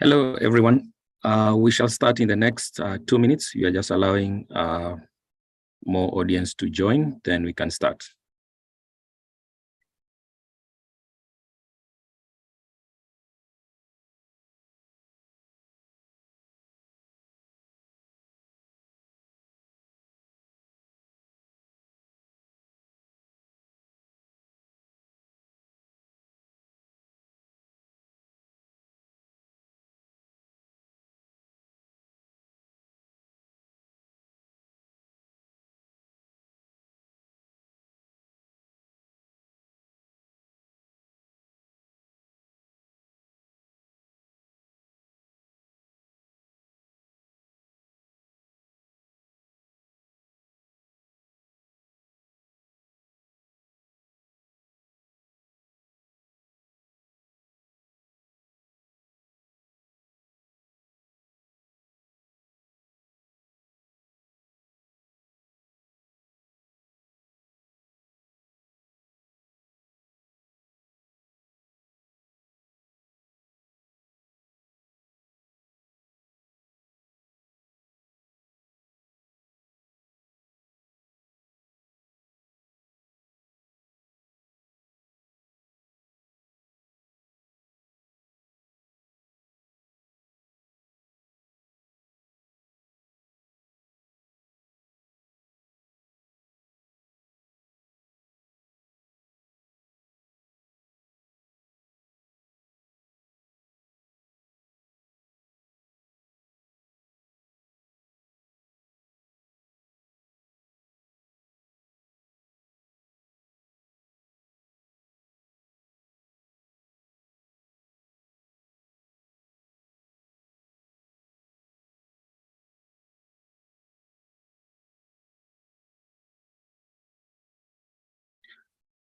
Hello, everyone. We shall start in the next 2 minutes. You are just allowing more audience to join, then we can start.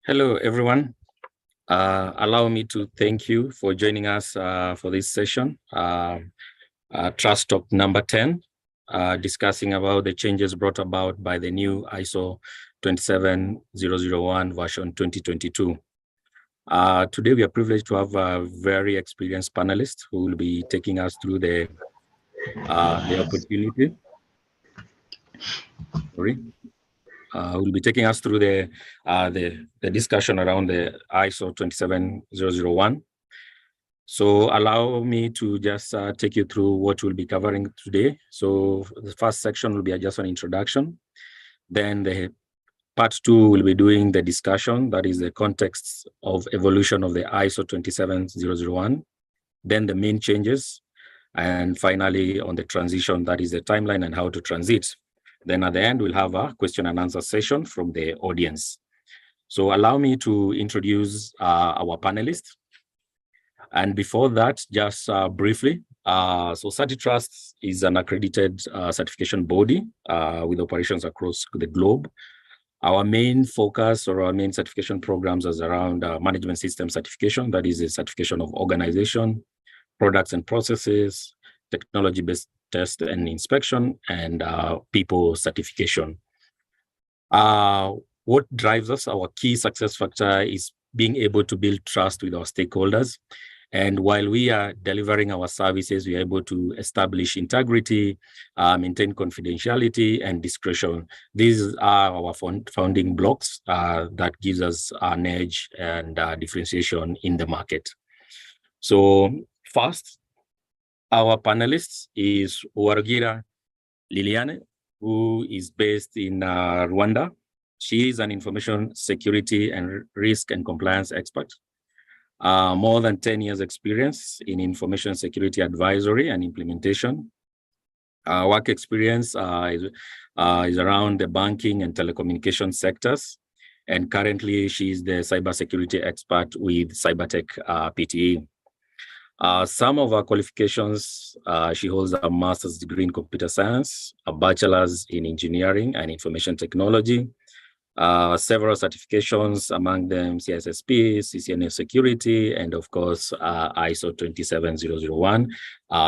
Hello, everyone. Allow me to thank you for joining us for this session, Trust Talk number 10, discussing about the changes brought about by the new ISO 27001 version 2022. Today, we are privileged to have a very experienced panelist who will be taking us through the opportunity. Sorry. Will be taking us through the discussion around the ISO 27001. So allow me to just take you through what we'll be covering today. So the first section will be just an introduction. Then the part 2 will be doing the discussion, that is the context of evolution of the ISO 27001. Then the main changes. And finally, on the transition, that is the timeline and how to transit. Then at the end, we'll have a question and answer session from the audience. So allow me to introduce our panelists. And before that, just briefly, so Certi-Trust is an accredited certification body with operations across the globe. Our main focus or our main certification programs is around management system certification, that is a certification of organization, products and processes, technology-based test and inspection, and people certification. What drives us, our key success factor is being able to build trust with our stakeholders. And while we are delivering our services, we are able to establish integrity, maintain confidentiality, and discretion. These are our founding blocks that gives us an edge and differentiation in the market. So first, our panelist is Uwarugira Liliane, who is based in Rwanda. She is an information security and risk and compliance expert. More than 10 years experience in information security advisory and implementation. Work experience is around the banking and telecommunication sectors. And currently, she is the cybersecurity expert with Cybertech PTE. Some of her qualifications, she holds a master's degree in computer science, a bachelor's in engineering and information technology, several certifications, among them CISSP, CCNA security, and of course, ISO 27001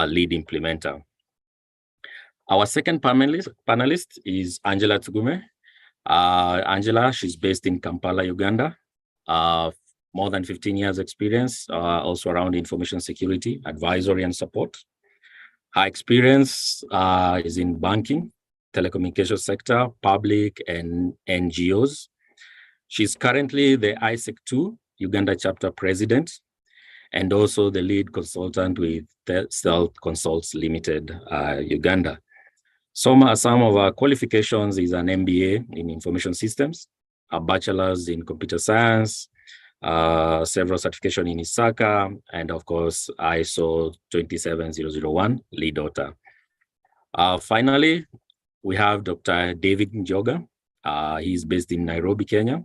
lead implementer. Our second panelist is Angela Tsugume. Angela, she's based in Kampala, Uganda. more than 15 years experience, also around information security, advisory and support. Her experience is in banking, telecommunications sector, public and NGOs. She's currently the ISEC2 Uganda chapter president and also the lead consultant with Stealth Consults Limited, Uganda. Some of our qualifications is an MBA in information systems, a bachelor's in computer science, several certification in ISACA, and of course, ISO 27001 lead author. Finally, we have Dr. David Njoga. He's based in Nairobi, Kenya,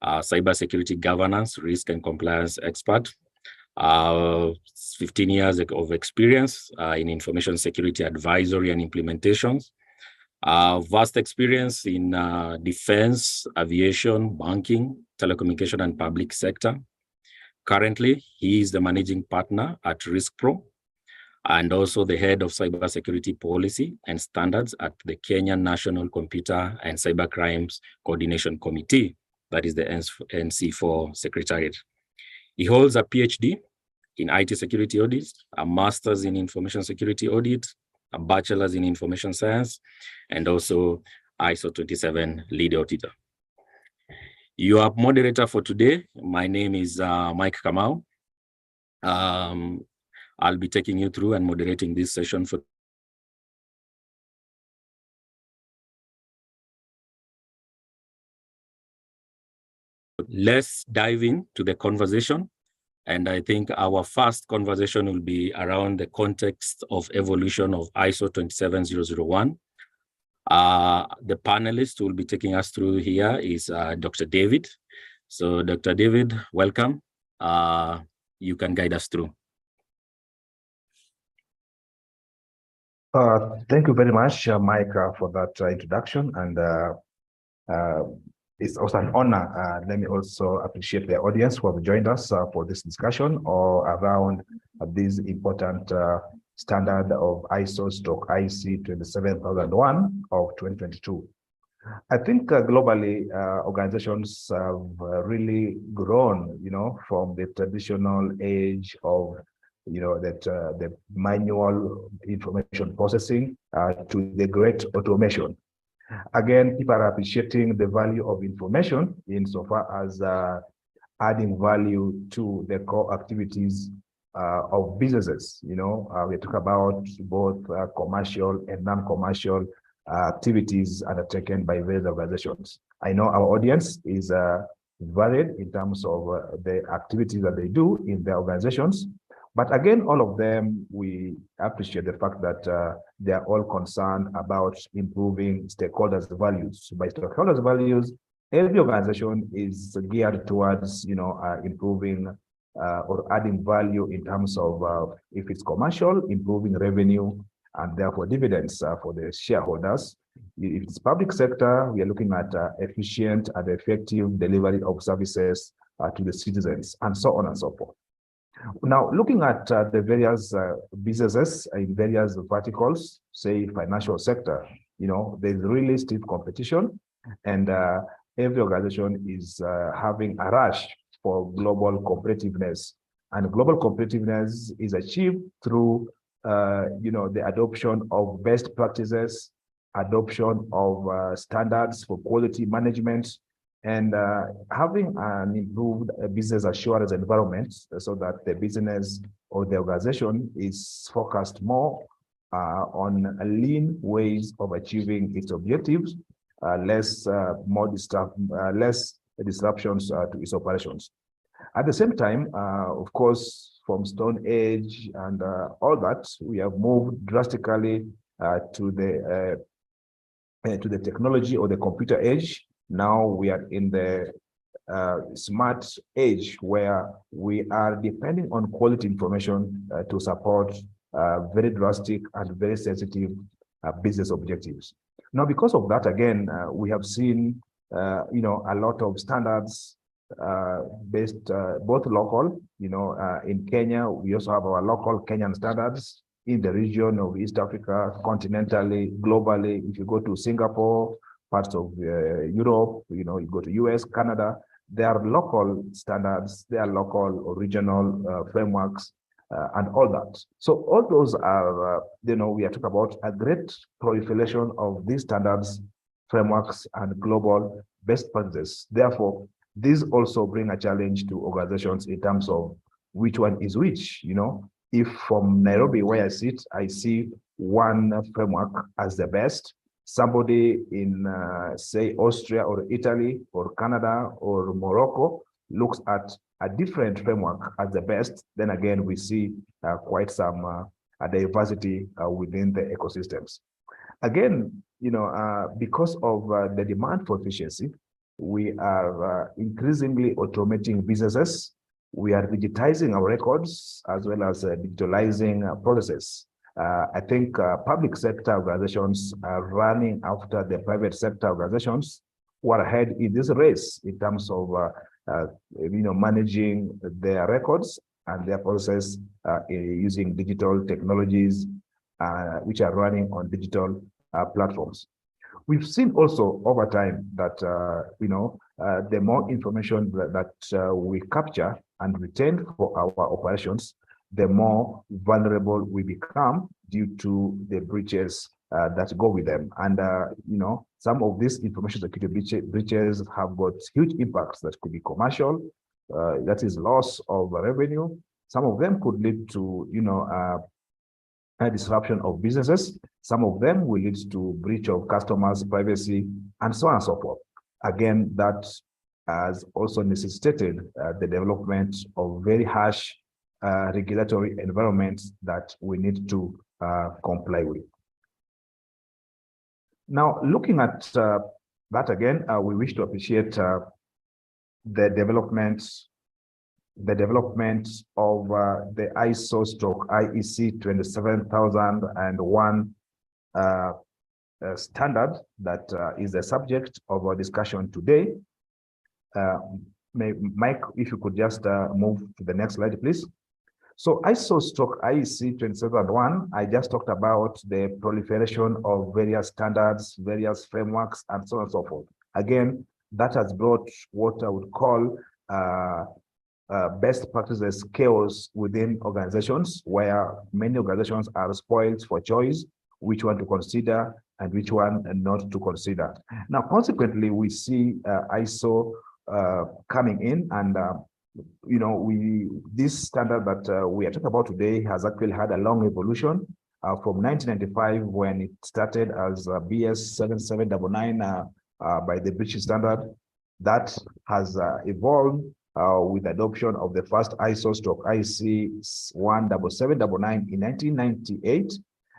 cybersecurity governance, risk and compliance expert. 15 years of experience in information security advisory and implementations. Vast experience in defense, aviation, banking, telecommunication, and public sector. Currently, he is the managing partner at RiskPro and also the head of cybersecurity policy and standards at the Kenyan National Computer and Cybercrimes Coordination Committee, that is the NC4 Secretariat. He holds a PhD in IT security audit, a master's in information security audit, a bachelor's in information science, and also ISO 27 lead auditor. Your moderator for today, my name is Mike Kamau. I'll be taking you through and moderating this session for Let's dive into the conversation. And I think our first conversation will be around the context of evolution of ISO 27001. The panelist who will be taking us through here is Dr. David. So Dr. David, welcome. You can guide us through. Thank you very much, Mike, for that introduction. And it's also an honor. Let me also appreciate the audience who have joined us for this discussion or around this important standard of ISO/IC 27001 of 2022. I think globally, organizations have really grown, from the traditional age of, the manual information processing to the great automation. Again, people are appreciating the value of information insofar as adding value to the core activities of businesses. We talk about both commercial and non-commercial activities undertaken by various organizations. I know our audience is varied in terms of the activities that they do in their organizations. But again, all of them, we appreciate the fact that they are all concerned about improving stakeholders' values. By stakeholders' values, every organization is geared towards, improving or adding value in terms of, if it's commercial, improving revenue and therefore dividends for the shareholders. If it's public sector, we are looking at efficient and effective delivery of services to the citizens, and so on and so forth. Now, looking at the various businesses in various verticals, say financial sector, there's really stiff competition, and every organization is having a rush for global competitiveness. And global competitiveness is achieved through, the adoption of best practices, adoption of standards for quality management, and having an improved business assurance environment so that the business or the organization is focused more on lean ways of achieving its objectives, less disruptions to its operations. At the same time, of course, from Stone Age and all that, we have moved drastically to the technology or the computer age. Now we are in the smart age where we are depending on quality information to support very drastic and very sensitive business objectives. Now, because of that, again, we have seen, a lot of standards based both local, in Kenya, we also have our local Kenyan standards in the region of East Africa, continentally, globally. If you go to Singapore, parts of Europe, you go to US, Canada, there are local standards, there are local or regional frameworks, and all that. So all those are, we are talking about a great proliferation of these standards, frameworks, and global best practices. Therefore, these also bring a challenge to organizations in terms of which one is which. If from Nairobi, where I sit, I see one framework as the best, somebody in, say, Austria or Italy or Canada or Morocco looks at a different framework as the best, then again, we see quite some a diversity within the ecosystems. Again, because of the demand for efficiency, we are increasingly automating businesses. We are digitizing our records as well as digitalizing processes. I think public sector organizations are running after the private sector organizations who are ahead in this race in terms of managing their records and their process using digital technologies which are running on digital platforms. We've seen also over time that the more information that we capture and retain for our operations, the more vulnerable we become due to the breaches that go with them. And some of these information security breaches have got huge impacts that could be commercial, that is loss of revenue. Some of them could lead to a disruption of businesses. Some of them will lead to breach of customers' privacy, and so on and so forth. Again, that has also necessitated the development of very harsh regulatory environments that we need to comply with. Now, looking at that again, we wish to appreciate the development of the ISO/IEC 27001 standard that is the subject of our discussion today. Mike, if you could just move to the next slide, please. So ISO/IEC 27001, I just talked about the proliferation of various standards, various frameworks, and so on and so forth. Again, that has brought what I would call best practices chaos within organizations, where many organizations are spoiled for choice, which one to consider and which one not to consider. Now, consequently, we see ISO coming in, and this standard that we are talking about today has actually had a long evolution from 1995, when it started as BS 7799 by the British standard. That has evolved with adoption of the first ISO/IEC 17799 in 1998.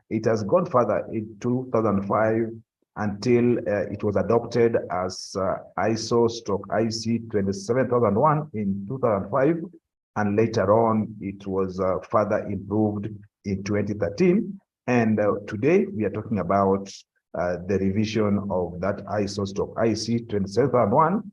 It has gone further in 2005 until it was adopted as ISO/IEC 27001 in 2005, and later on it was further improved in 2013. And today we are talking about the revision of that ISO/IEC 27001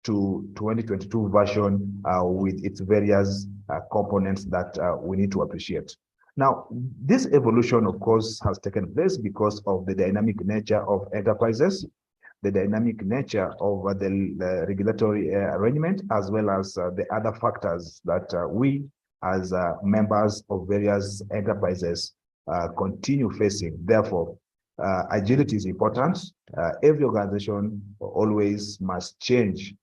to 2022 version with its various components that we need to appreciate. Now, this evolution, of course, has taken place because of the dynamic nature of enterprises, the dynamic nature of the regulatory arrangement, as well as the other factors that we, as members of various enterprises, continue facing. Therefore, agility is important. Every organization always must change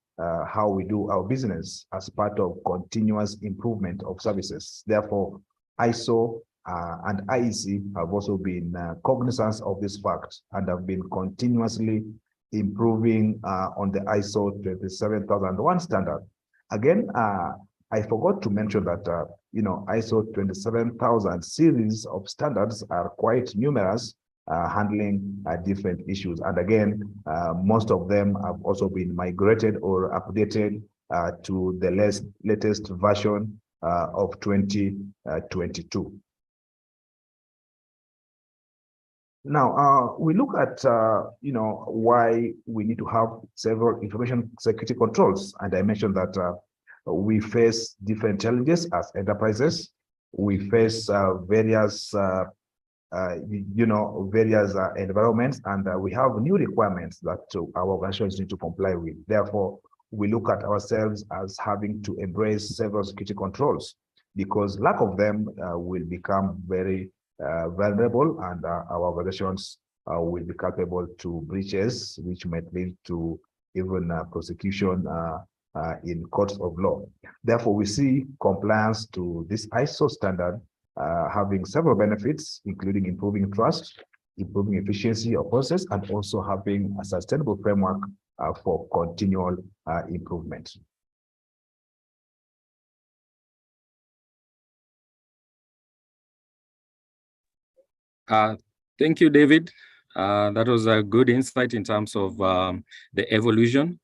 how we do our business as part of continuous improvement of services. Therefore, ISO and IEC have also been cognizant of this fact and have been continuously improving on the ISO 27001 standard. Again, I forgot to mention that ISO 27000 series of standards are quite numerous, handling different issues. And again, most of them have also been migrated or updated to the latest version of 2022. Now, we look at why we need to have several information security controls, and I mentioned that we face different challenges as enterprises. We face various environments, and we have new requirements that our organizations need to comply with. Therefore, we look at ourselves as having to embrace several security controls, because lack of them will become very vulnerable, and our organizations will be capable to breaches, which might lead to even prosecution in courts of law. Therefore, we see compliance to this ISO standard having several benefits, including improving trust, improving efficiency of process, and also having a sustainable framework for continual improvement. Thank you, David. That was a good insight in terms of the evolution.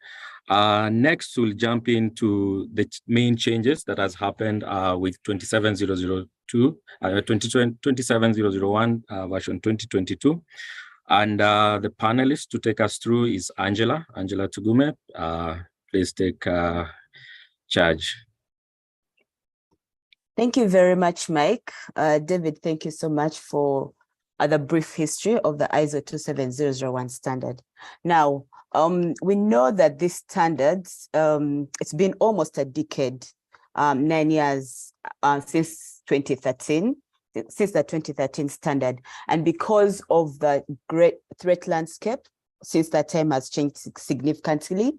Next, we'll jump into the main changes that has happened with 27002, 27001 version 2022. And the panelist to take us through is Angela Tugume. Please take charge. Thank you very much, Mike. David, thank you so much for the brief history of the ISO 27001 standard. Now, we know that this standard, it's been almost a decade, 9 years since 2013, since the 2013 standard. And because of the great threat landscape, since that time has changed significantly,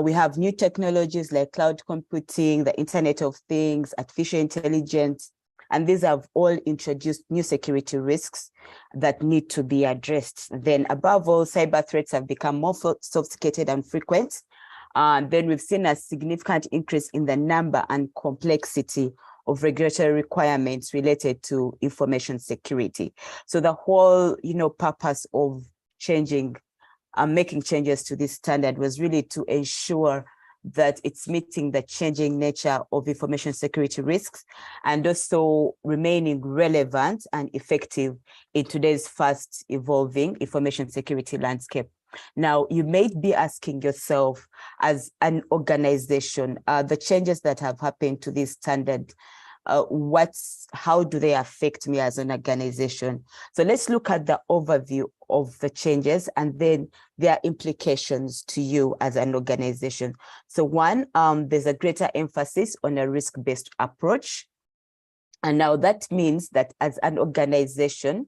we have new technologies like cloud computing, the Internet of Things, artificial intelligence, and these have all introduced new security risks that need to be addressed. Then above all, cyber threats have become more sophisticated and frequent. Then we've seen a significant increase in the number and complexity of regulatory requirements related to information security. So the whole, purpose of making changes to this standard was really to ensure that it's meeting the changing nature of information security risks and also remaining relevant and effective in today's fast evolving information security landscape. Now, you may be asking yourself, as an organization, the changes that have happened to this standard, how do they affect me as an organization? So let's look at the overview of the changes and then their implications to you as an organization. So one, there's a greater emphasis on a risk-based approach. And now that means that as an organization,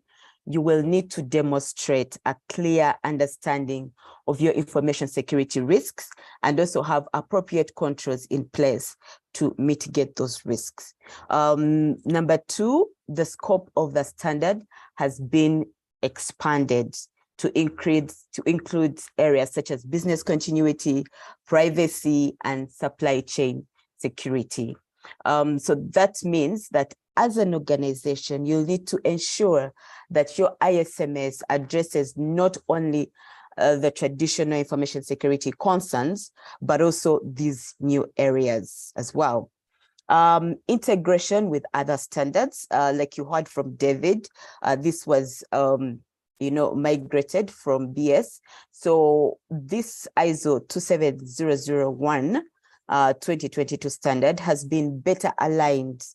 you will need to demonstrate a clear understanding of your information security risks and also have appropriate controls in place to mitigate those risks. Number two, the scope of the standard has been expanded to include areas such as business continuity, privacy, and supply chain security. So that means that as an organization, you'll need to ensure that your ISMS addresses not only the traditional information security concerns, but also these new areas as well. Integration with other standards, like you heard from David, this was migrated from BS. So this ISO 27001 2022 standard has been better aligned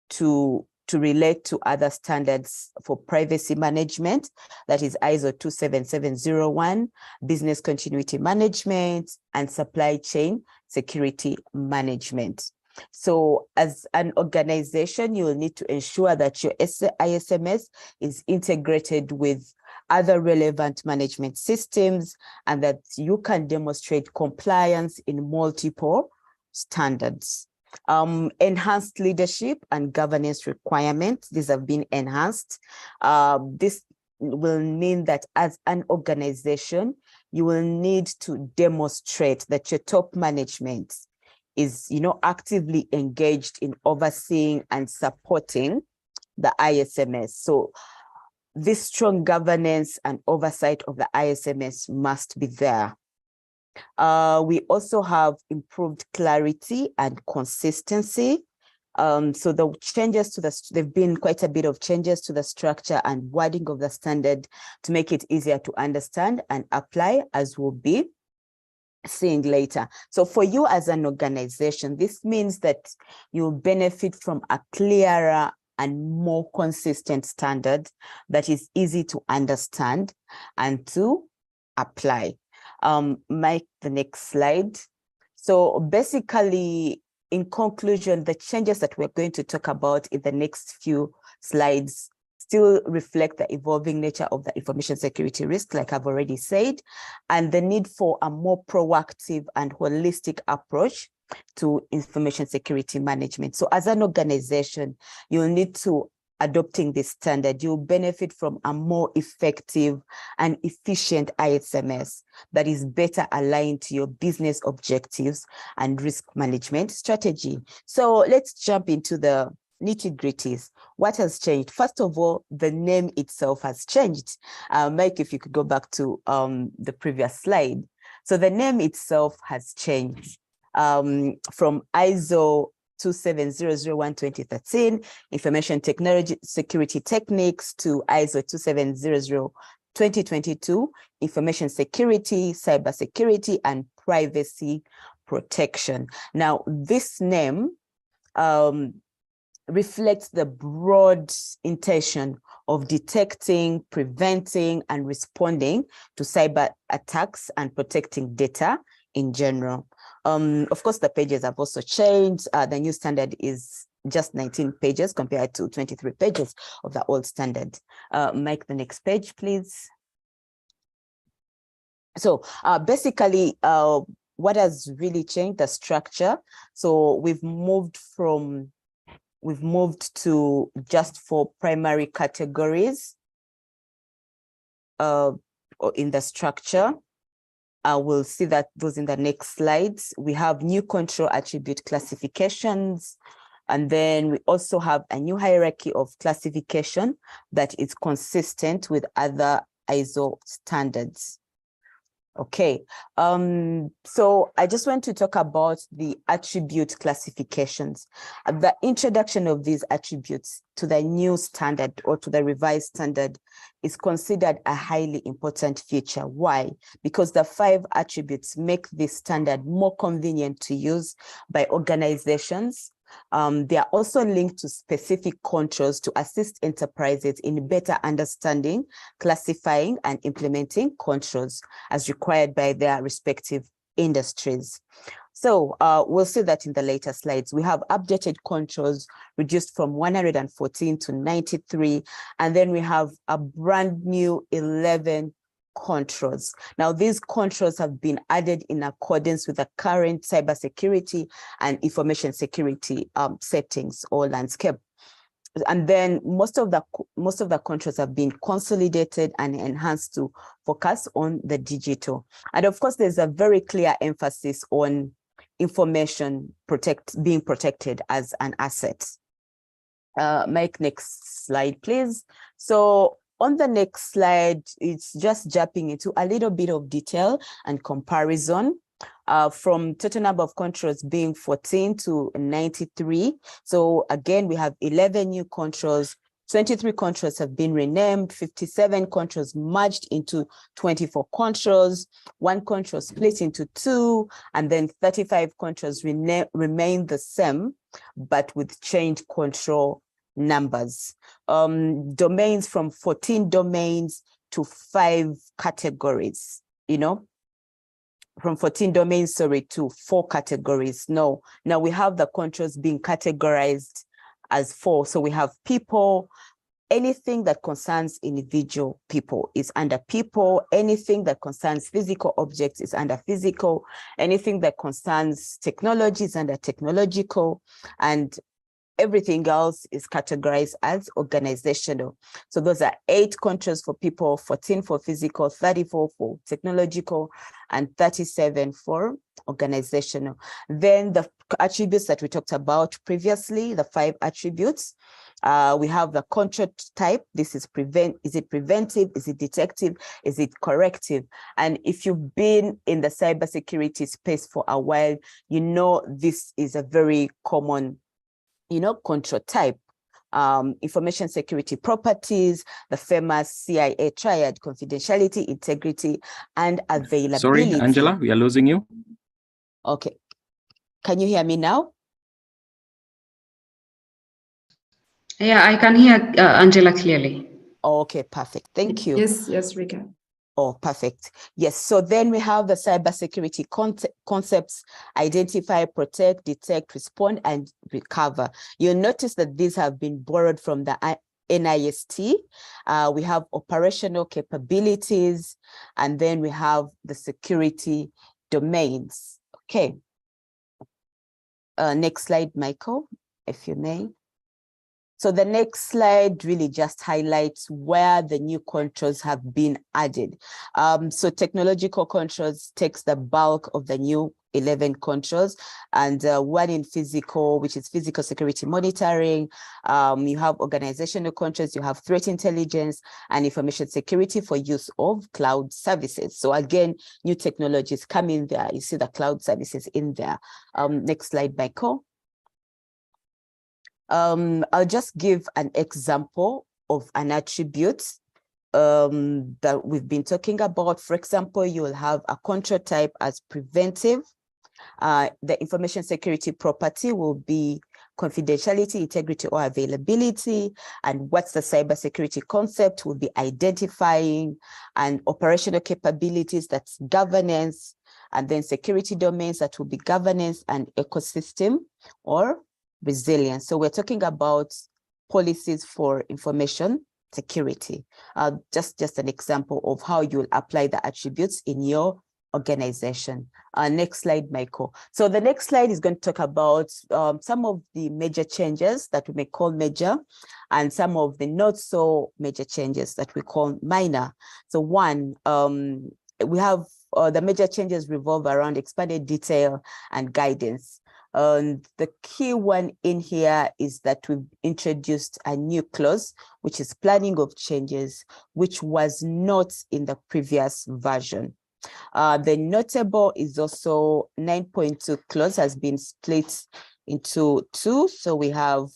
to relate to other standards for privacy management, that is ISO 27701, business continuity management, and supply chain security management. So as an organization, you will need to ensure that your ISMS is integrated with other relevant management systems and that you can demonstrate compliance in multiple standards. Enhanced leadership and governance requirements, these have been enhanced. This will mean that as an organization, you will need to demonstrate that your top management is, actively engaged in overseeing and supporting the ISMS. So this strong governance and oversight of the ISMS must be there. We also have improved clarity and consistency. So the changes to there've been quite a bit of changes to the structure and wording of the standard to make it easier to understand and apply, as we'll be seeing later. So for you as an organization, this means that you'll benefit from a clearer and more consistent standard that is easy to understand and to apply. Mike, the next slide. So basically, in conclusion, the changes that we're going to talk about in the next few slides still reflect the evolving nature of the information security risk, like I've already said, and the need for a more proactive and holistic approach to information security management. So as an organization, you'll need to adopting this standard, you'll benefit from a more effective and efficient ISMS that is better aligned to your business objectives and risk management strategy. So let's jump into the nitty-gritties. What has changed? First of all, the name itself has changed. Mike, if you could go back to the previous slide. So the name itself has changed from ISO 27001-2013, Information Technology Security Techniques, to ISO 27000-2022, Information Security, Cybersecurity, and Privacy Protection. Now, this name reflects the broad intention of detecting, preventing, and responding to cyber attacks and protecting data in general. Of course, the pages have also changed. The new standard is just 19 pages compared to 23 pages of the old standard. Mike, the next page, please. So basically, what has really changed? The structure. So we've moved to just 4 primary categories in the structure. We'll see that those in the next slides. We have new control attribute classifications, and then we also have a new hierarchy of classification that is consistent with other ISO standards. Okay, so I just want to talk about the attribute classifications. The introduction of these attributes to the new standard or to the revised standard is considered a highly important feature. Why? Because the 5 attributes make this standard more convenient to use by organizations. They are also linked to specific controls to assist enterprises in better understanding, classifying, and implementing controls as required by their respective industries. So we'll see that in the later slides. We have updated controls reduced from 114 to 93, and then we have a brand new 11 controls. Now, these controls have been added in accordance with the current cybersecurity and information security settings or landscape. And then most of the controls have been consolidated and enhanced to focus on the digital. And of course, there's a very clear emphasis on information being protected as an asset. Mike, next slide, please. So on the next slide, it's just jumping into a little bit of detail and comparison from total number of controls being 14 to 93. So again, we have 11 new controls, 23 controls have been renamed, 57 controls merged into 24 controls, 1 control split into 2, and then 35 controls remain the same, but with changed control numbers. Domains from 14 domains to 5 categories, from 14 domains, to 4 categories. Now we have the controls being categorized as 4. So we have people. Anything that concerns individual people is under people. Anything that concerns physical objects is under physical. Anything that concerns technology is under technological. And everything else is categorized as organizational. So those are 8 controls for people, 14 for physical, 34 for technological, and 37 for organizational. Then the attributes that we talked about previously, the 5 attributes, we have the control type. This is is it preventive? Is it detective? Is it corrective? And if you've been in the cybersecurity space for a while, this is a very common control type. Information security properties, the famous CIA triad: confidentiality, integrity, and availability. Sorry, Angela, we are losing you. Okay. Can you hear me now? Yeah, I can hear Angela clearly. Okay, perfect. Thank you. Yes, we can. Oh, perfect. Yes. So then we have the cybersecurity concepts: identify, protect, detect, respond, and recover. You'll notice that these have been borrowed from the NIST. We have operational capabilities, and then we have the security domains. Okay. Next slide, Michael, if you may. So the next slide really just highlights where the new controls have been added. So technological controls takes the bulk of the new 11 controls, and one in physical, which is physical security monitoring. You have organizational controls, you have threat intelligence and information security for use of cloud services. So again, new technologies come in there. You see the cloud services in there. Next slide, Michael. I'll just give an example of an attribute that we've been talking about. For example, you will have a control type as preventive. The information security property will be confidentiality, integrity, or availability. And what's the cybersecurity concept will be identifying, and operational capabilities, that's governance, and then security domains, that will be governance and ecosystem or resilience. So we're talking about policies for information security. Just an example of how you'll apply the attributes in your organization. Next slide, Michael. So the next slide is going to talk about some of the major changes that we may call major, and some of the not so major changes that we call minor. So one, we have the major changes revolve around expanded detail and guidance. The key one in here is that we've introduced a new clause, which is planning of changes, which was not in the previous version. The notable is also 9.2 clause has been split into two. So we have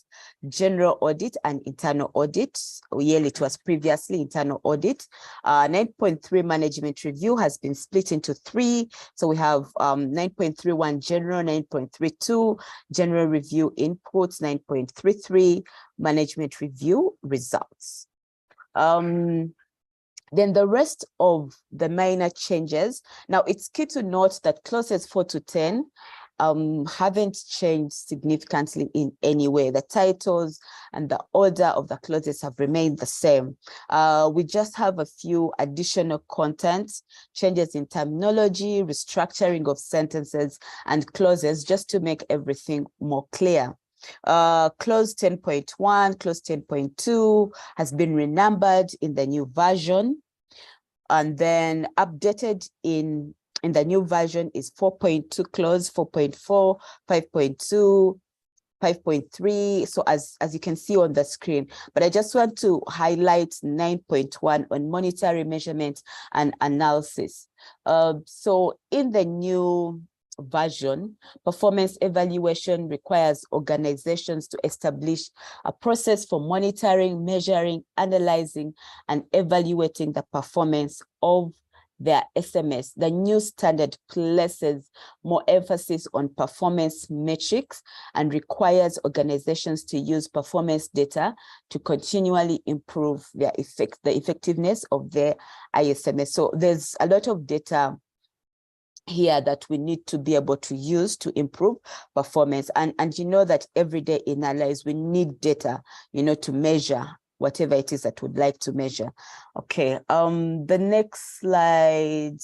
general audit and internal audit. Yearly, it was previously internal audit. 9.3 management review has been split into three. So we have 9.31 general, 9.32 general review inputs, 9.33 management review results. Then the rest of the minor changes. Now, it's key to note that clauses 4 to 10 haven't changed significantly in any way. The titles and the order of the clauses have remained the same. We just have a few additional contents, changes in terminology, restructuring of sentences and clauses, just to make everything more clear. Clause 10.1, clause 10.2 has been renumbered in the new version, and then updated in the new version is 4.2 clause, 4.4, 5.2, 5.3. So as you can see on the screen, but I just want to highlight 9.1 on monetary measurement and analysis. So in the new version, performance evaluation requires organizations to establish a process for monitoring, measuring, analyzing, and evaluating the performance of their SMS. The new standard places more emphasis on performance metrics and requires organizations to use performance data to continually improve the effectiveness of their ISMS. So there's a lot of data here that we need to be able to use to improve performance. And you know that every day in our lives, we need data, to measure whatever it is that we'd like to measure. Okay, the next slide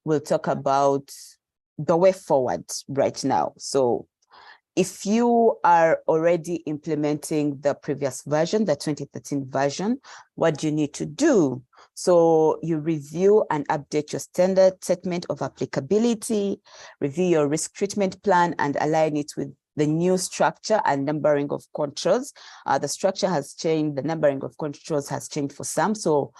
will talk about the way forward right now. So if you are already implementing the previous version, the 2013 version, what do you need to do? So you review and update your standard statement of applicability, review your risk treatment plan and align it with the new structure and numbering of controls. The structure has changed, the numbering of controls has changed for some. So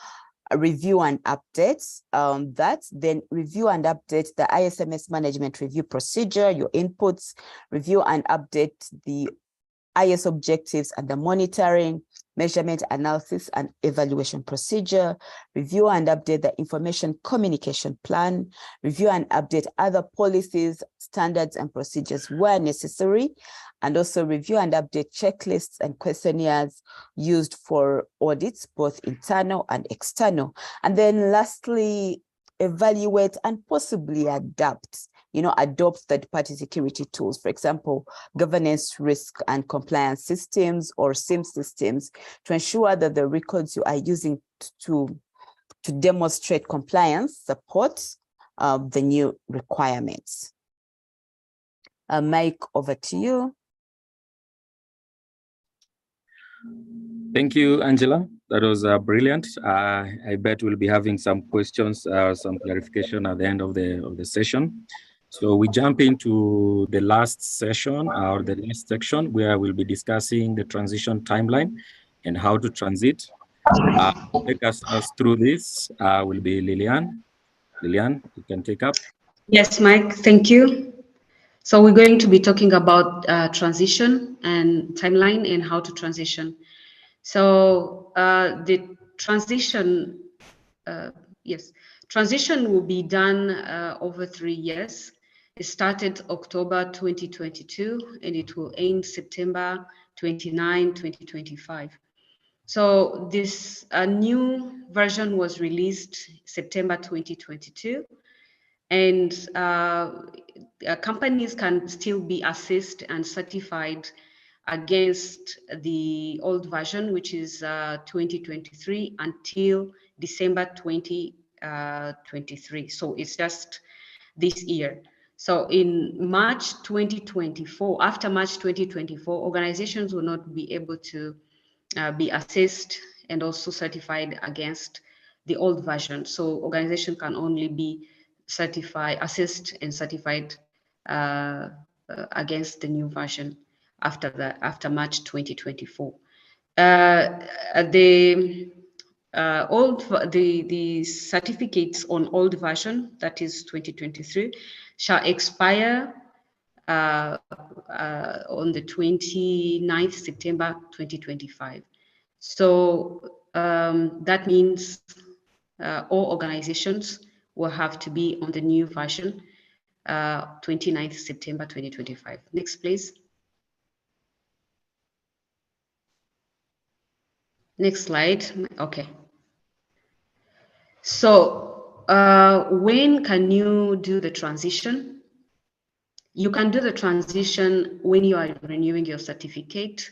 review and update that, then review and update the ISMS management review procedure, your inputs, review and update the IS objectives and the monitoring, measurement, analysis, and evaluation procedure, review and update the information communication plan, review and update other policies, standards, and procedures where necessary, and also review and update checklists and questionnaires used for audits, both internal and external. And then lastly, evaluate and possibly adopt third-party security tools, for example, governance, risk, and compliance systems or SIM systems, to ensure that the records you are using to demonstrate compliance support the new requirements. Mike, over to you. Thank you, Angela. That was brilliant. I bet we'll be having some questions, some clarification at the end of the session. So we jump into the last session or the last section where we'll be discussing the transition timeline and how to transit. Take us through this will be Lilian. Lilian, you can take up. Yes, Mike, thank you. So we're going to be talking about transition and timeline and how to transition. So the transition, transition will be done over 3 years. It started October 2022 and it will end September 29, 2025. So this new version was released September 2022, and companies can still be assessed and certified against the old version, which is 2023 until December 2023. So it's just this year. So in March 2024, after March 2024, organizations will not be able to be assessed and also certified against the old version. So organization can only be certified, assessed and certified against the new version after March 2024. The certificates on old version, that is 2023, shall expire on the 29th September 2025. So that means all organizations will have to be on the new version 29th September 2025. Next, please. Next slide. Okay. So when can you do the transition? You can do the transition when you are renewing your certificate,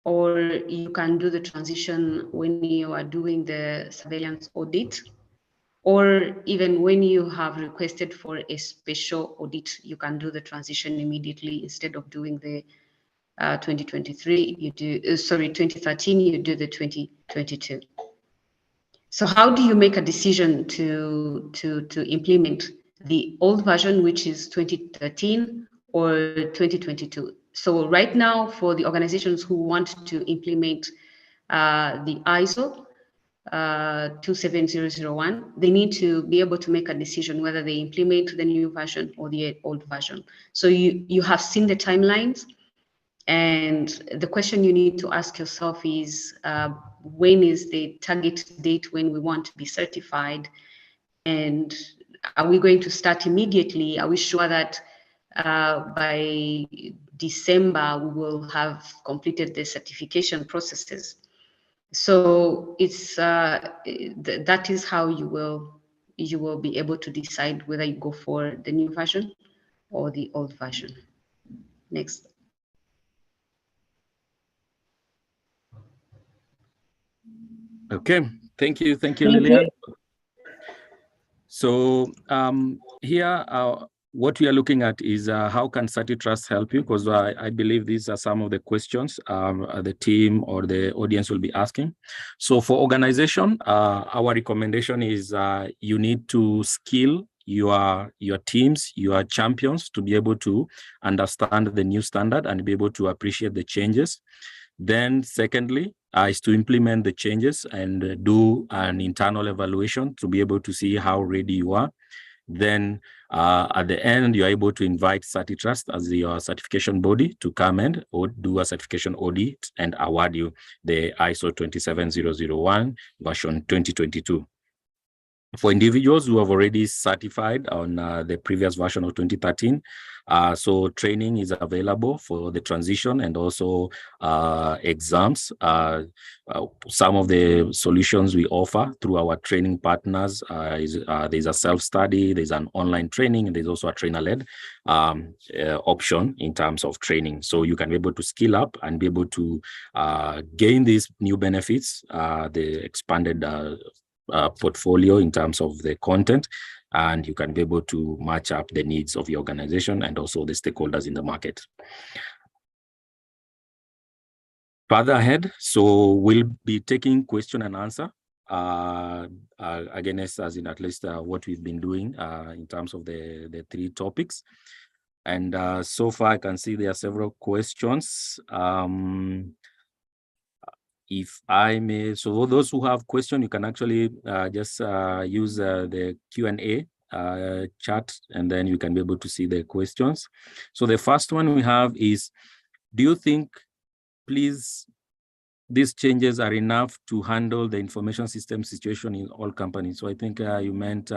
or you can do the transition when you are doing the surveillance audit, or even when you have requested for a special audit, you can do the transition immediately. Instead of doing the 2023, you do, 2013, you do the 2022. So how do you make a decision to implement the old version, which is 2013 or 2022? So right now, for the organizations who want to implement the ISO 27001, they need to be able to make a decision whether they implement the new version or the old version. So you have seen the timelines, and the question you need to ask yourself is, when is the target date when we want to be certified? And are we going to start immediately? Are we sure that by December we will have completed the certification processes? So it's that is how you will be able to decide whether you go for the new version or the old version. Next. Okay, thank you, Lilian. So here, what we are looking at is how can Certi-Trust help you? Because I believe these are some of the questions the team or the audience will be asking. So for organization, our recommendation is you need to skill your teams, your champions, to be able to understand the new standard and be able to appreciate the changes. Then secondly, is to implement the changes and do an internal evaluation to be able to see how ready you are. Then at the end, you're able to invite Certi-Trust as your certification body to come and do a certification audit and award you the ISO 27001 version 2022. For individuals who have already certified on the previous version of 2013, So training is available for the transition and also exams. Some of the solutions we offer through our training partners there's a self-study, there's an online training, and there's also a trainer-led option in terms of training. So you can be able to skill up and be able to gain these new benefits, the expanded portfolio in terms of the content, and you can be able to match up the needs of your organization and also the stakeholders in the market. Further ahead, so we'll be taking question and answer again, as in at least what we've been doing in terms of the three topics. And so far I can see there are several questions. If I may, so those who have questions, you can actually just use the Q&A chat, and then you can be able to see the questions. So the first one we have is, do you think, please, these changes are enough to handle the information system situation in all companies? So I think you meant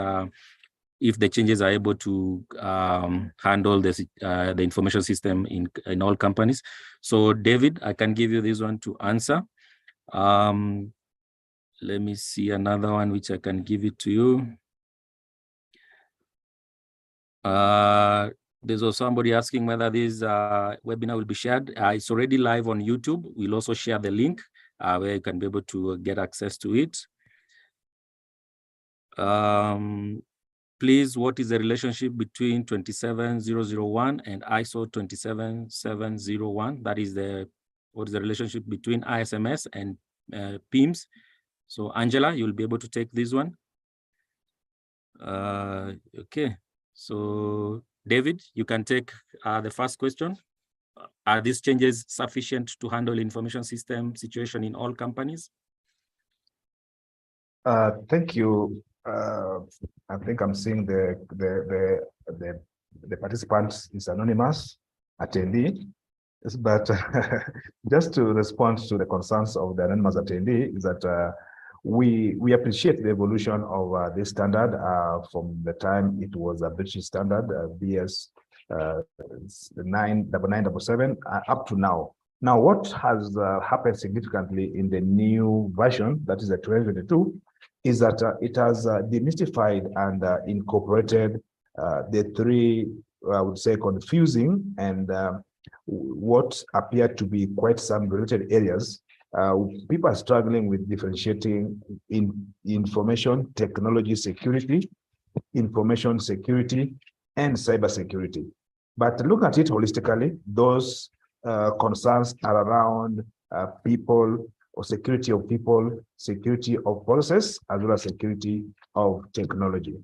if the changes are able to handle the information system in all companies. So David, I can give you this one to answer. Let me see another one which I can give it to you. There's also somebody asking whether this webinar will be shared. It's already live on YouTube. We'll also share the link where you can be able to get access to it. Please, what is the relationship between 27001 and ISO 27701? That is what is the relationship between ISMS and PIMS? So Angela, you'll be able to take this one. Okay, so David, you can take the first question. Are these changes sufficient to handle information system situation in all companies? Thank you. I think I'm seeing the participants is anonymous attendee, but just to respond to the concerns of the anonymous attendee is that we appreciate the evolution of this standard from the time it was a British standard, BS 99977 up to now. Now, what has happened significantly in the new version, that is the 2022, is that it has demystified and incorporated the three, I would say, confusing and what appear to be quite some related areas. People are struggling with differentiating in information technology security, information security, and cybersecurity. But look at it holistically, those concerns are around people, or security of people, security of process, as well as security of technology.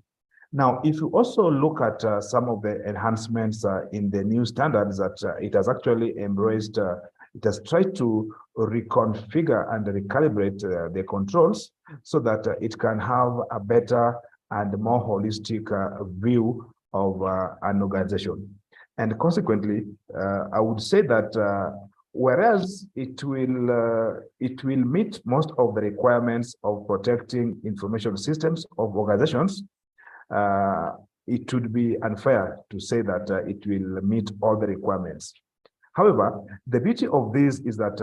Now, if you also look at some of the enhancements in the new standards that it has actually embraced, it has tried to reconfigure and recalibrate the controls so that it can have a better and more holistic view of an organization. And consequently, I would say that whereas it will meet most of the requirements of protecting information systems of organizations, it would be unfair to say that it will meet all the requirements. However, the beauty of this is that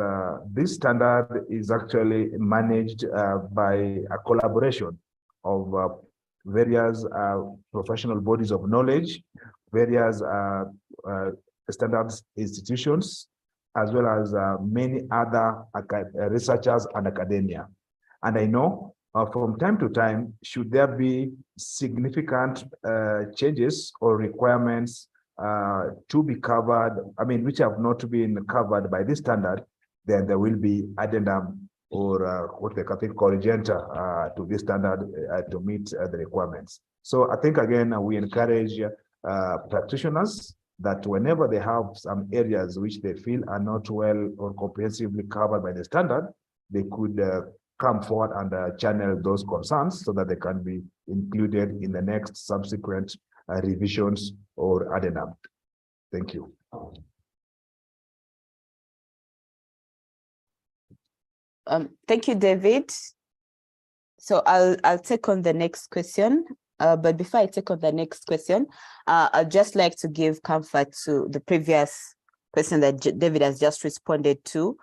this standard is actually managed by a collaboration of various professional bodies of knowledge, various standards institutions, as well as many other researchers and academia. And I know from time to time, should there be significant changes or requirements to be covered, I mean, which have not been covered by this standard, then there will be addendum or what they can call corrigenda to this standard to meet the requirements. So I think, again, we encourage practitioners that whenever they have some areas which they feel are not well or comprehensively covered by the standard, they could come forward and channel those concerns so that they can be included in the next subsequent revisions or addendum. Thank you. Thank you, David. So I'll take on the next question. But before I take on the next question, I'd just like to give comfort to the previous question that David has just responded to.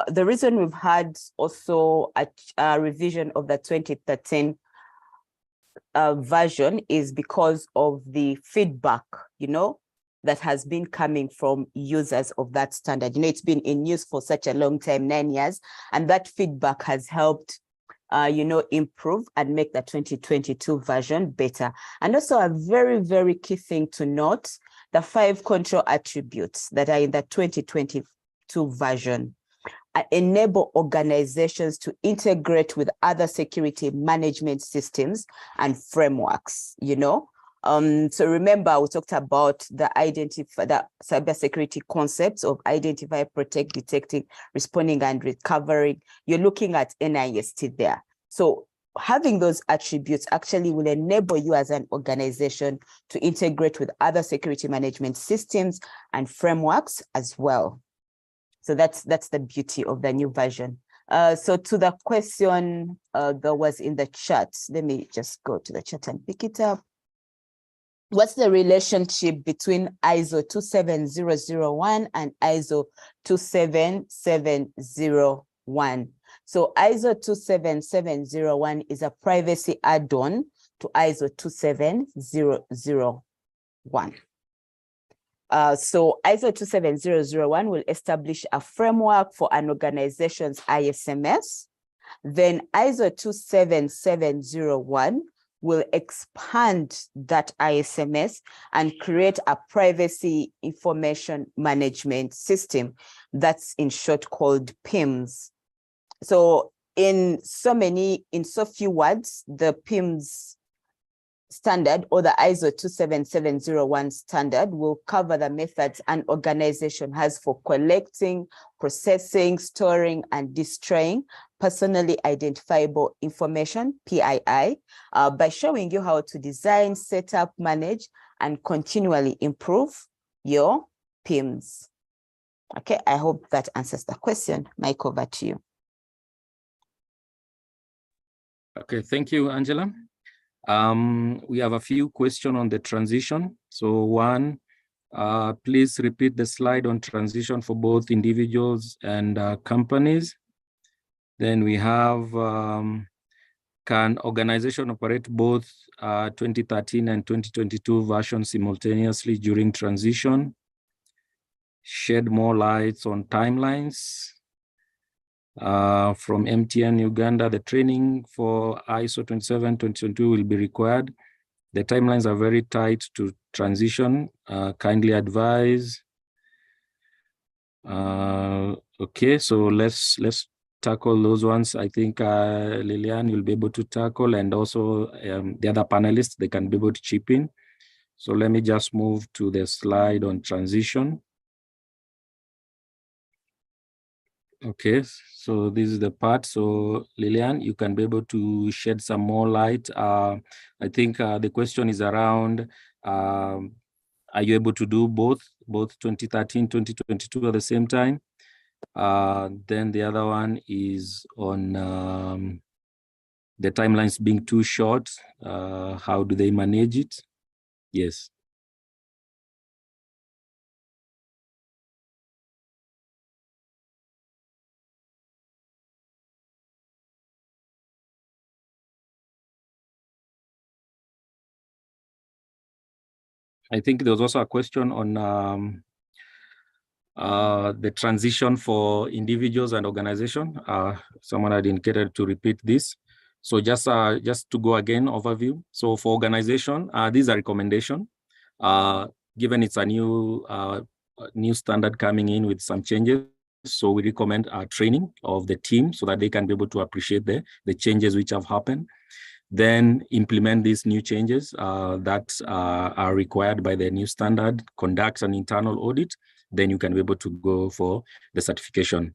The reason we've had also a revision of the 2013 version is because of the feedback, that has been coming from users of that standard. It's been in use for such a long time, 9 years, and that feedback has helped improve and make the 2022 version better. And also a very, very key thing to note, the 5 control attributes that are in the 2022 version enable organizations to integrate with other security management systems and frameworks, So remember, we talked about the cybersecurity concepts of identify, protect, detecting, responding, and recovering. You're looking at NIST there. So having those attributes actually will enable you as an organization to integrate with other security management systems and frameworks as well. So that's the beauty of the new version. So to the question that was in the chat, let me just go to the chat and pick it up. What's the relationship between ISO 27001 and ISO 27701? So ISO 27701 is a privacy add-on to ISO 27001. So ISO 27001 will establish a framework for an organization's ISMS. Then ISO 27701 will expand that ISMS and create a privacy information management system that's in short called PIMS. So in so few words, the PIMS standard or the ISO 27701 standard will cover the methods an organization has for collecting, processing, storing, and destroying personally identifiable information, PII, by showing you how to design, set up, manage, and continually improve your PIMS. Okay, I hope that answers the question. Mike, over to you. Okay, thank you, Angela. We have a few questions on the transition. So one, please repeat the slide on transition for both individuals and companies. Then we have, can organization operate both 2013 and 2022 versions simultaneously during transition? Shed more lights on timelines. From MTN Uganda, the training for ISO 27222 will be required. The timelines are very tight to transition. Kindly advise. Okay, so let's tackle those ones. I think Lilian will be able to tackle, and also the other panelists, they can be able to chip in. So let me just move to the slide on transition. Okay, so this is the part. So Lilian, you can be able to shed some more light. I think the question is around, are you able to do both 2013, 2022 at the same time? Then the other one is on the timelines being too short. How do they manage it? Yes. I think there was also a question on the transition for individuals and organization. Someone had indicated to repeat this. So just to go again, overview. So for organization, these are recommendation. Given it's a new standard coming in with some changes, so we recommend training of the team so that they can be able to appreciate the changes which have happened. Then implement these new changes that are required by the new standard, conduct an internal audit, then you can be able to go for the certification.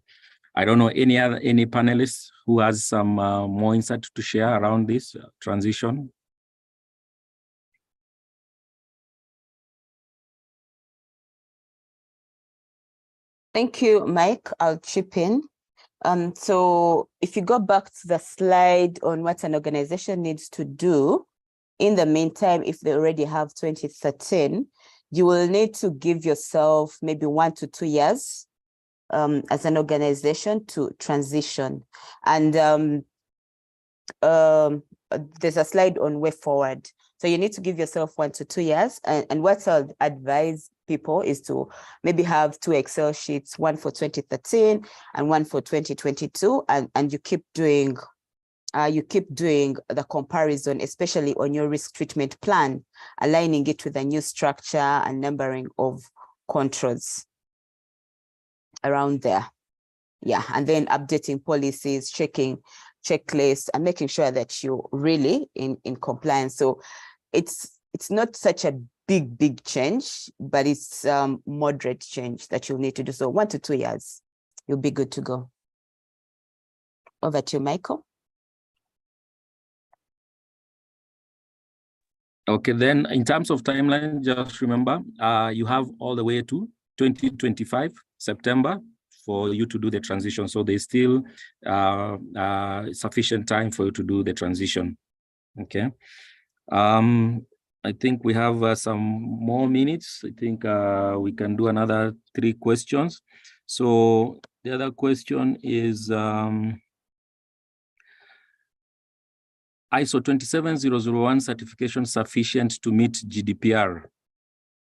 I don't know any panelists who has some more insight to share around this transition. Thank you, Mike. I'll chip in. So if you go back to the slide on what an organization needs to do, In the meantime, if they already have 2013, you will need to give yourself maybe 1 to 2 years as an organization to transition. And there's a slide on way forward. So you need to give yourself 1 to 2 years. And what I'll advise people is to maybe have 2 Excel sheets, one for 2013 and one for 2022, and you keep doing the comparison, especially on your risk treatment plan, aligning it with the new structure and numbering of controls around there. Yeah, and then updating policies, checking checklists, and making sure that you're really in compliance. So it's not such a big change, but it's moderate change that you'll need to do. So 1 to 2 years, you'll be good to go. Over to you, Michael. Okay, then in terms of timeline, just remember, you have all the way to 2025, September, for you to do the transition. So there's still sufficient time for you to do the transition. Okay. I think we have some more minutes. I think we can do another 3 questions. So the other question is ISO 27001 certification sufficient to meet GDPR?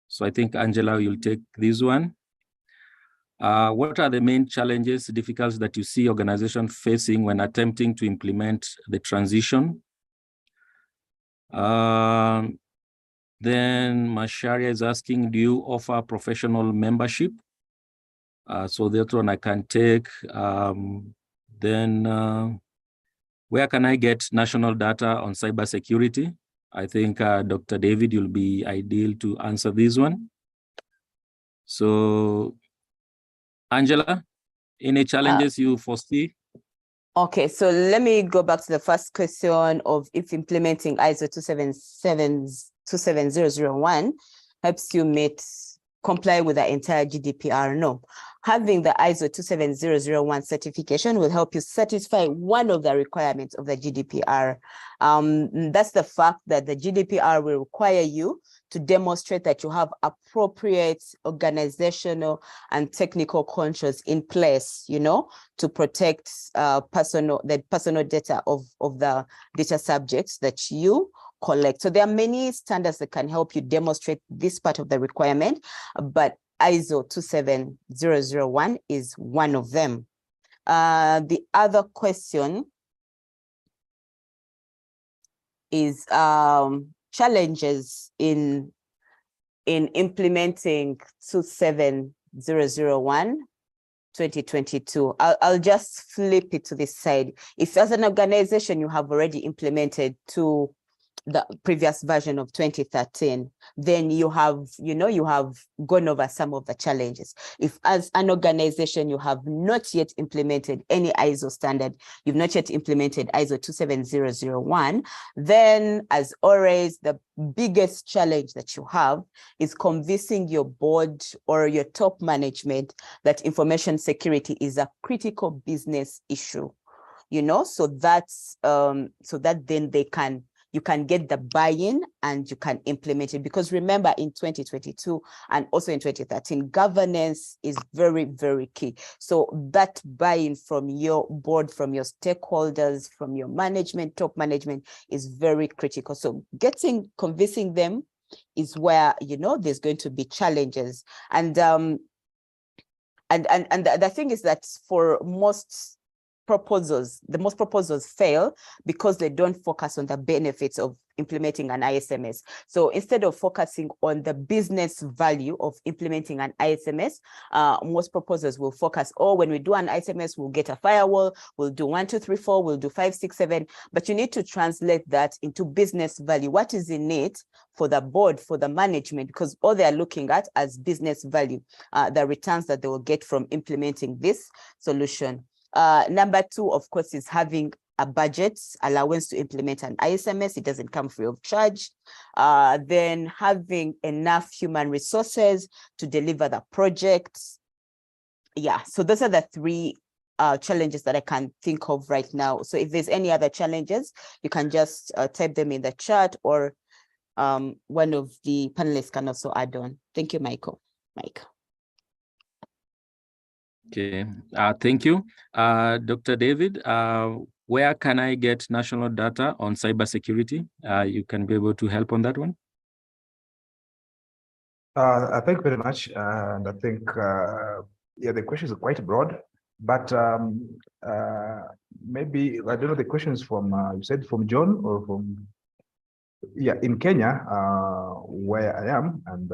So I think, Angela, you'll take this one. What are the main challenges, difficulties that you see organizations facing when attempting to implement the transition? Then Masharia is asking, do you offer professional membership? So that one I can take. Where can I get national data on cybersecurity? I think Dr. David, you'll be ideal to answer this one. So, Angela, any challenges you foresee? Okay, so let me go back to the first question of if implementing ISO 27001 helps you comply with the entire GDPR. No. Having the ISO 27001 certification will help you satisfy one of the requirements of the GDPR. That's the fact that the GDPR will require you to demonstrate that you have appropriate organizational and technical controls in place, to protect the personal data of the data subjects that you collect. So there are many standards that can help you demonstrate this part of the requirement, but ISO 27001 is one of them. The other question is challenges in implementing 27001 2022. I'll just flip it to this side. If as an organization you have already implemented the previous version of 2013, then you have gone over some of the challenges. If as an organization you have not yet implemented any ISO standard, you've not yet implemented ISO 27001, then as always, the biggest challenge that you have is convincing your board or your top management that information security is a critical business issue, so that's so that then you can get the buy-in and you can implement it. Because remember, in 2022 and also in 2013, governance is very, very key. So that buy-in from your board, from your stakeholders, from your management, top management is very critical. So convincing them is where, there's going to be challenges. And the thing is that for most proposals fail because they don't focus on the benefits of implementing an ISMS. So instead of focusing on the business value of implementing an ISMS, most proposals will focus, when we do an ISMS, we'll get a firewall, we'll do 1, 2, 3, 4, we'll do 5, 6, 7. But you need to translate that into business value. What is in it for the board, for the management? Because all they are looking at as business value, the returns that they will get from implementing this solution. Number 2, of course, is having a budget allowance to implement an ISMS. It doesn't come free of charge. Then having enough human resources to deliver the projects. Yeah, so those are the 3 challenges that I can think of right now. So if there's any other challenges, you can just type them in the chat, or one of the panelists can also add on. Thank you, Michael. Mike. Okay, thank you. Dr. David, where can I get national data on cybersecurity? You can be able to help on that one. Thank you very much. And I think, yeah, the question is quite broad, but maybe, I don't know, the question is from, you said from John or from, yeah, in Kenya, where I am and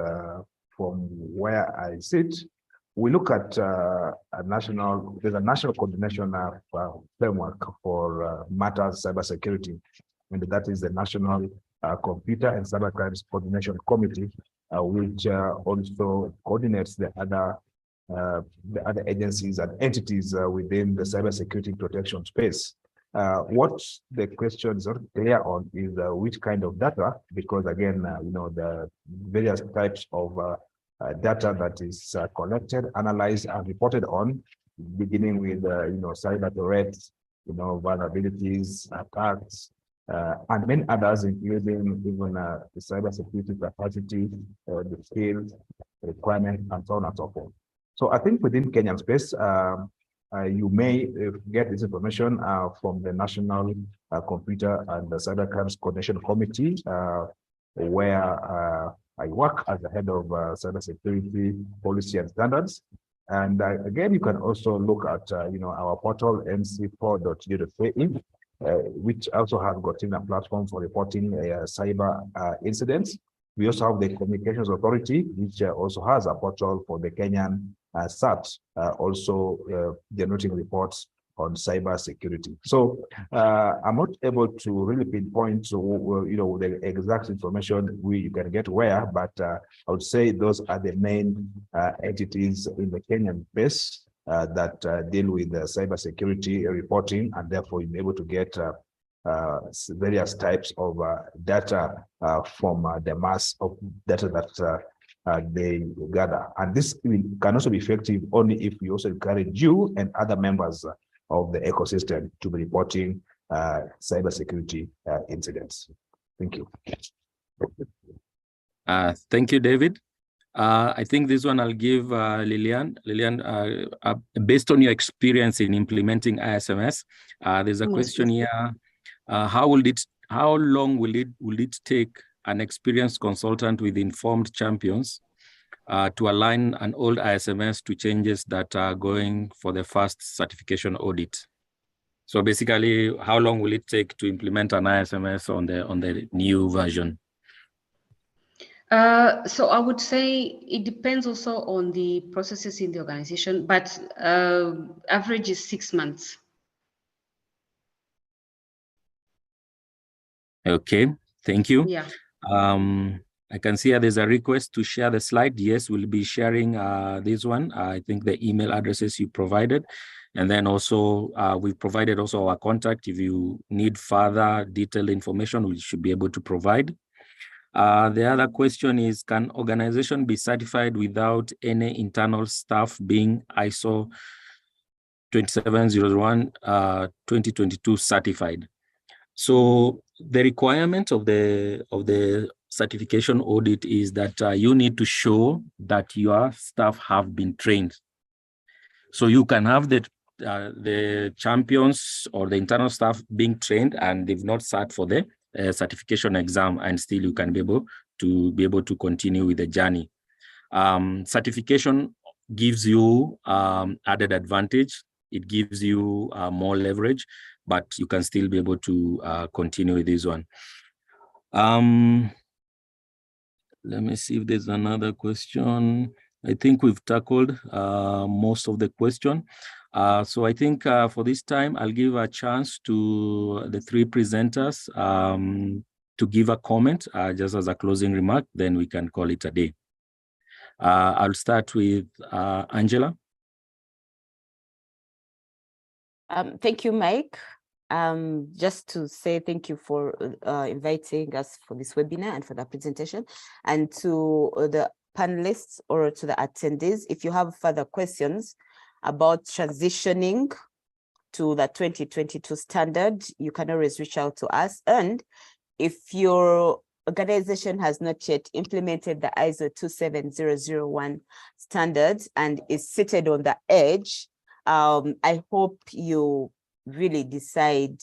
from where I sit, we look at there's a national coordination framework for matters cybersecurity, and that is the National Computer and Cybercrimes Coordination Committee, which also coordinates the other agencies and entities within the cybersecurity protection space. What the question is not clear on is which kind of data, because again, the various types of data that is collected, analyzed, and reported on, beginning with cyber threats, vulnerabilities, attacks, and many others, including even the cybersecurity capacity, the skills, requirements, and so on and so forth. So I think within Kenyan space, you may get this information from the National Computer and Cybercrimes Coordination Committee, where I work as the head of cybersecurity policy and standards. And again, you can also look at our portal nc4.go.ke, which also has gotten a platform for reporting cyber incidents. We also have the Communications Authority, which also has a portal for the Kenyan SAT, also generating reports on cyber security. So I'm not able to really pinpoint the exact information you can get where, but I would say those are the main entities in the Kenyan base that deal with cyber security reporting, and therefore you'll be able to get various types of data from the mass of data that they gather. And this can also be effective only if we also encourage you and other members of the ecosystem to be reporting cybersecurity incidents. Thank you. Thank you, David. I think this one I'll give Lillian. Lillian, based on your experience in implementing ISMS, there's a question here. How long will it take an experienced consultant with informed champions to align an old ISMS to changes that are going for the first certification audit? So basically, how long will it take to implement an ISMS on the new version? So I would say it depends also on the processes in the organization, but average is 6 months. Okay, thank you. Yeah. I can see there's a request to share the slide. Yes, we'll be sharing this one. I think the email addresses you provided. And then also we've provided also our contact. If you need further detailed information, we should be able to provide. The other question is, can organization be certified without any internal staff being ISO 27001 2022 certified? So the requirement of the certification audit is that you need to show that your staff have been trained. So you can have the champions or the internal staff being trained and they've not sat for the certification exam, and still you can be able to continue with the journey. Certification gives you added advantage. It gives you more leverage, but you can still be able to continue with this one. Let me see if there's another question. I think we've tackled most of the question. So I think for this time, I'll give a chance to the three presenters to give a comment just as a closing remark, then we can call it a day. I'll start with Angela. Thank you, Mike. Just to say thank you for inviting us for this webinar and for the presentation, and to the panelists or to the attendees. If you have further questions about transitioning to the 2022 standard, you can always reach out to us. And if you're organization has not yet implemented the ISO 27001 standards and is seated on the edge, I hope you really decide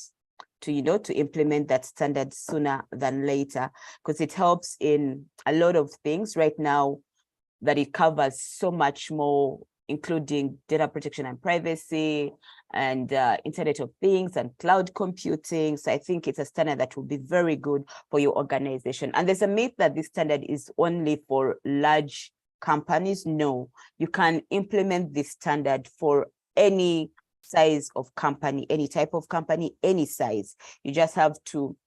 to, to implement that standard sooner than later, because it helps in a lot of things right now that it covers so much more, including data protection and privacy and Internet of Things and cloud computing. So I think it's a standard that will be very good for your organization. And there's a myth that this standard is only for large companies. No, you can implement this standard for any size of company, any type of company, any size. You just have to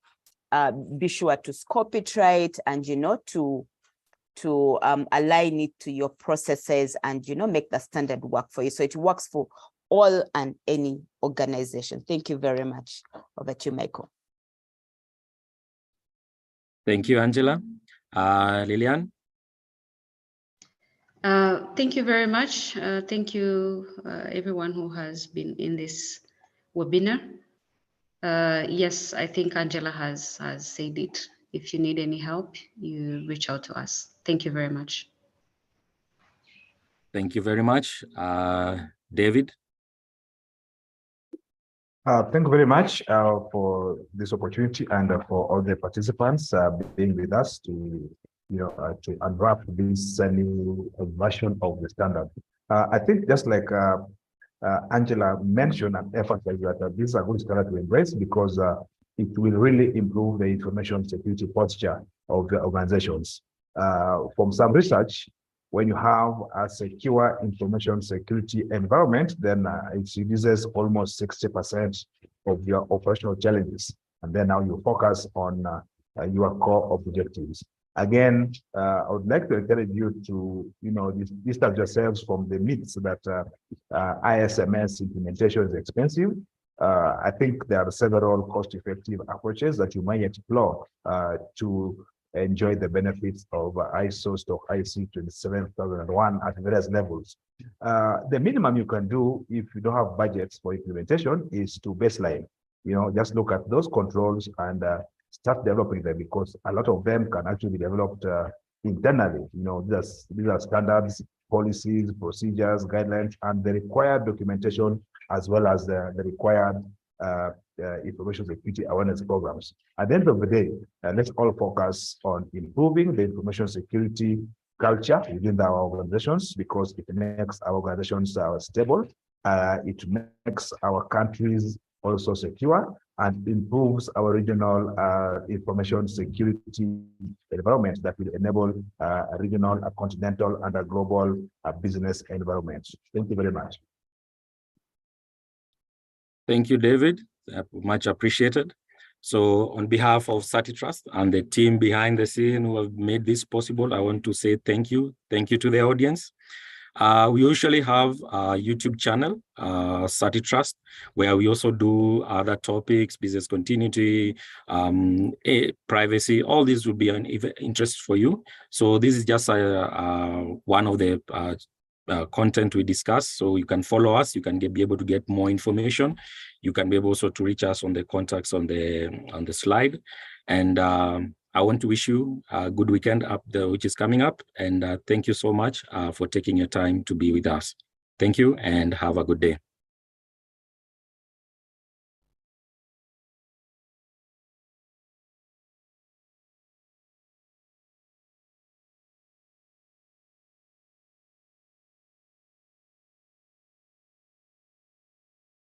be sure to scope it right and, to align it to your processes and, make the standard work for you. So it works for all and any organization. Thank you very much. Over to you, Michael. Thank you, Angela. Lilian? Thank you very much. Thank you, everyone who has been in this webinar. Yes, I think Angela has said it. If you need any help, you reach out to us. Thank you very much. Thank you very much. David? Thank you very much for this opportunity and for all the participants being with us to unwrap this new version of the standard. I think just like Angela mentioned and emphasized that this is a good standard to embrace because it will really improve the information security posture of the organizations. From some research, when you have a secure information security environment, then it reduces almost 60% of your operational challenges. And then now you focus on your core objectives. Again, I would like to encourage you to, distance yourselves from the myths that ISMS implementation is expensive. I think there are several cost-effective approaches that you might explore to enjoy the benefits of ISO/IC 27001 at various levels. The minimum you can do if you don't have budgets for implementation is to baseline. Just look at those controls and start developing them, because a lot of them can actually be developed internally. These are standards, policies, procedures, guidelines, and the required documentation, as well as the required information security awareness programs. At the end of the day, let's all focus on improving the information security culture within our organizations, because it makes our organizations stable, it makes our countries also secure, and improves our regional information security environment that will enable a regional, a continental, and a global business environment. Thank you very much. Thank you, David. Much appreciated. So on behalf of Certi-Trust and the team behind the scene who have made this possible, I want to say thank you. Thank you to the audience. We usually have a YouTube channel, Certi-Trust, where we also do other topics, business continuity, privacy. All these would be an interest for you. So this is just one of the content we discuss. So you can follow us. You can be able to get more information. You can be able also to reach us on the contacts on the slide. And I want to wish you a good weekend which is coming up. And thank you so much for taking your time to be with us. Thank you and have a good day.